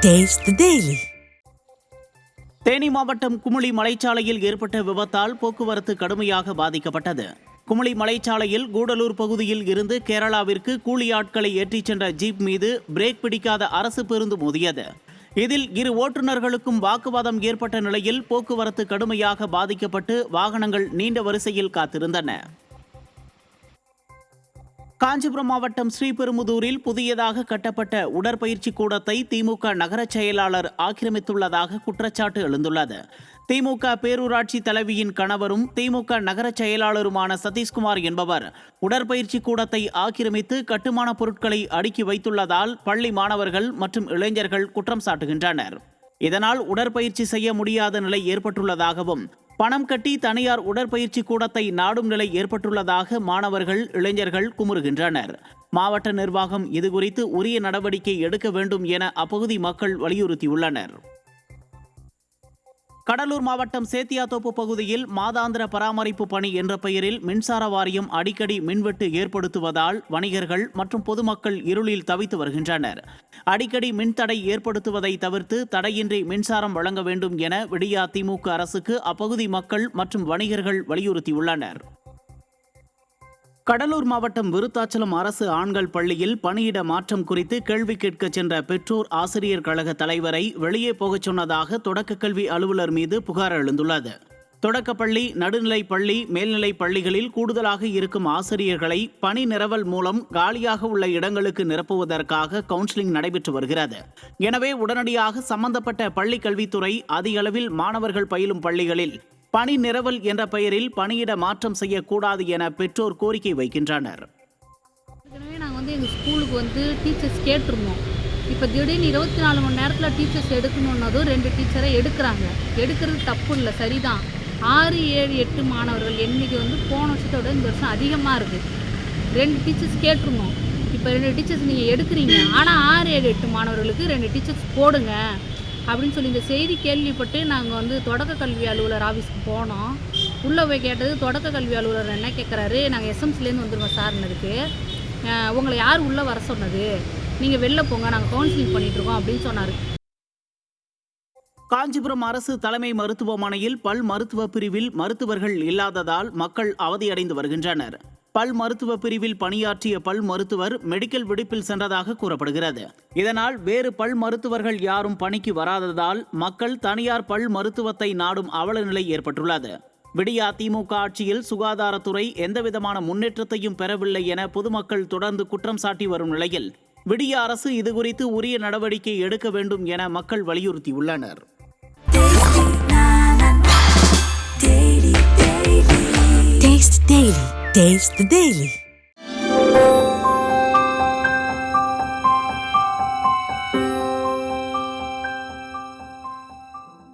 Taste the Daily. Theni மாவட்டம் குமுளி மலைச்சாலையில் ஏற்பட்ட விபத்தால் போக்குவரத்து கடுமையாக பாதிக்கப்பட்டது. குமுளி மலைச்சாலையில் கூடலூர் பகுதியில் இருந்து கேரளாவிற்கு கூலி ஆட்களை ஏற்றிச் சென்ற ஜீப் மீது பிரேக் பிடிக்காத அரசு பேருந்து மோதியது. இதில் இரு ஓட்டுநர்களுக்கும் வாக்குவாதம் ஏற்பட்ட நிலையில் போக்குவரத்து கடுமையாக பாதிக்கப்பட்டு வாகனங்கள் நீண்ட வரிசையில் காத்திருந்தன. காஞ்சிபுரம் மாவட்டம் ஸ்ரீபெரும்புதூரில் புதியதாக கட்டப்பட்ட உடற்பயிற்சி கூடத்தை திமுக நகர செயலாளர் ஆக்கிரமித்துள்ளதாக குற்றச்சாட்டு எழுந்துள்ளது. திமுக பேரூராட்சி தலைவியின் கணவரும் திமுக நகர செயலாளருமான சதீஷ்குமார் என்பவர் உடற்பயிற்சி கூடத்தை ஆக்கிரமித்து கட்டுமான பொருட்களை அடுக்கி வைத்துள்ளதால் பள்ளி மாணவர்கள் மற்றும் இளைஞர்கள் குற்றம் சாட்டுகின்றனர். இதனால் உடற்பயிற்சி செய்ய முடியாத நிலை ஏற்பட்டுள்ளதாகவும் பணம் கட்டி தனியார் உடற்பயிற்சி கூடத்தை நாடும் நிலை ஏற்பட்டுள்ளதாக மாணவர்கள் இளைஞர்கள் குமுறுகின்றனர். மாவட்ட நிர்வாகம் இதுகுறித்து உரிய நடவடிக்கை எடுக்க வேண்டும் என அப்பகுதி மக்கள் வலியுறுத்தியுள்ளனர். கடலூர் மாவட்டம் சேத்தியாத்தோப்பு பகுதியில் மாதாந்திர பராமரிப்பு பணி என்ற பெயரில் மின்சார வாரியம் அடிக்கடி மின்வெட்டு ஏற்படுத்துவதால் வணிகர்கள் மற்றும் பொதுமக்கள் இருளில் தவித்து வருகின்றனர். அடிக்கடி மின்தடை ஏற்படுத்துவதை தவிர்த்து தடையின்றி மின்சாரம் வழங்க வேண்டும் என விடியா திமுக அரசுக்கு அப்பகுதி மக்கள் மற்றும் வணிகர்கள் வலியுறுத்தியுள்ளனர். கடலூர் மாவட்டம் விருத்தாச்சலம் அரசு ஆண்கள் பள்ளியில் பணியிட மாற்றம் குறித்து கேள்வி கேட்க சென்ற பெற்றோர் ஆசிரியர் கழக தலைவரை வெளியே போகச் சொன்னதாக தொடக்க கல்வி அலுவலர் மீது புகார் எழுந்துள்ளது. தொடக்கப்பள்ளி, நடுநிலைப் பள்ளி, மேல்நிலைப் பள்ளிகளில் கூடுதலாக இருக்கும் ஆசிரியர்களை பணி நிரவல் மூலம் காலியாக உள்ள இடங்களுக்கு நிரப்புவதற்காக கவுன்சிலிங் நடைபெற்று வருகிறது. எனவே உடனடியாக சம்பந்தப்பட்ட பள்ளி கல்வித்துறை அதிக அளவில் மாணவர்கள் பயிலும் பள்ளிகளில் பணி நிரவல் என்ற பெயரில் பணியிட மாற்றம் செய்யக்கூடாது என பெற்றோர் கோரிக்கை வைக்கின்றனர். நாங்கள் எங்கள் ஸ்கூலுக்கு டீச்சர்ஸ் கேட்டிருந்தோம். இப்போ திடீர்னு 24 மணி நேரத்தில் டீச்சர்ஸ் எடுக்கணுன்னதும் 2 டீச்சரை எடுக்கிறாங்க. எடுக்கிறது தப்பு இல்லை, சரிதான். 6, 7, 8 மாணவர்கள் எண்ணிக்கை போன வருஷத்தோட இந்த வருஷம் அதிகமாக இருக்குது. 2 டீச்சர்ஸ் கேட்டிருந்தோம். இப்போ 2 டீச்சர்ஸ் நீங்கள் எடுக்கிறீங்க, ஆனால் 6, 7, 8 மாணவர்களுக்கு 2 டீச்சர்ஸ் போடுங்க அப்படின்னு சொல்லி இந்த செய்தி கேள்விப்பட்டு நாங்கள் தொடக்க கல்வி அலுவலர் ஆஃபீஸ்க்கு போனோம். உள்ளே போய் கேட்டது, தொடக்க கல்வி அலுவலர் என்ன கேட்குறாரு, நாங்கள் எஸ்எம்சிலேருந்து வந்துடுவோம் சார்னதுக்கு, உங்களை யார் உள்ளே வர சொன்னது, நீங்கள் வெளில போங்க, நாங்கள் கவுன்சிலிங் பண்ணிகிட்ருக்கோம் அப்படின்னு சொன்னார். காஞ்சிபுரம் அரசு தலைமை மருத்துவமனையில் பல் மருத்துவ பிரிவில் மருத்துவர்கள் இல்லாததால் மக்கள் அவதியடைந்து வருகின்றனர். பல் மருத்துவ பிரிவில் பணியாற்றிய பல் மருத்துவர் மெடிக்கல் விடுப்பில் சென்றதாக கூறப்படுகிறது. இதனால் வேறு பல் மருத்துவர்கள் யாரும் பணிக்கு வராததால் மக்கள் தனியார் பல் மருத்துவத்தை நாடும் அவல நிலை ஏற்பட்டுள்ளது. விடியா திமுக ஆட்சியில் சுகாதாரத்துறை எந்தவிதமான முன்னேற்றத்தையும் பெறவில்லை என பொதுமக்கள் தொடர்ந்து குற்றம் சாட்டி வரும் நிலையில் விடியா அரசு இதுகுறித்து உரிய நடவடிக்கை எடுக்க வேண்டும் என மக்கள் வலியுறுத்தியுள்ளனர். Taste the Daily.